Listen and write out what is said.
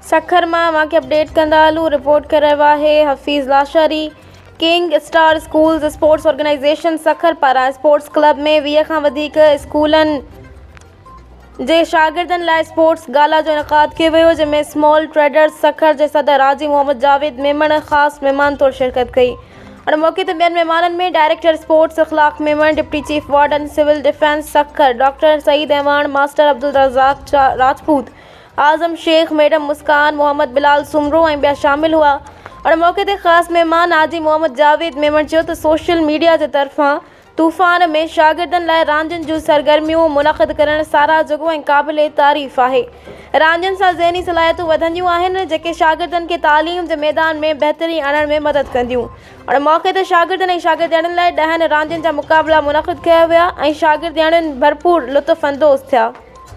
सखर मां मांखे अपडेट कंदा हलूं। रिपोर्ट कर रहा है Hafeez Lashari. King Star Schools sports organisation Sukkur पारां स्पोर्ट्स क्लब में 20 खां वधीक स्कूलनि जे शागिर्दनि लाइ स्पोर्ट्स गाला जो इनक़ाद कयो वियो, जंहिंमें स्मॉल ट्रेडर्स सखर जे सदर हाजी मोहम्मद जावेद मेमण ख़ासि महिमान तौरु शिरकत कई। और मौक़े ते ॿियनि महिमाननि में director sports Ikhlaq Memon, deputy chief warden civil defence Sukkur doctor Saeed Ahwan, master Abdul Razzaq Rajput, Azam Shaikh, madam Muskan, Mohammad Bilal Soomro ऐं ॿिया शामिल हुआ। और मौक़े ते ख़ासि महिमान हाजी मोहम्मद जावेद मेमण चयो त सोशल मीडिया जे तरफ़ां तूफ़ान में शागिर्दनि लाइ रांदियुनि जूं सरगर्मियूं मुनक़िद करणु साराह जोॻो ऐं क़ाबिले तारीफ़ आहे। रांदियुनि सां ज़हनी सलाहियतूं वधंदियूं आहिनि, जेके शागिर्दनि खे तालीम जे मैदान में बहितरी आणण में मदद कंदियूं। और मौक़े ते शागिर्दनि ऐं शागिर्दियाणियुनि लाइ 10 रांदियुनि जा मुक़ाबिला मुनक़िद कया विया ऐं शागिर्दियाणियुनि भरपूर लुत्फ़ अंदोज़ थिया।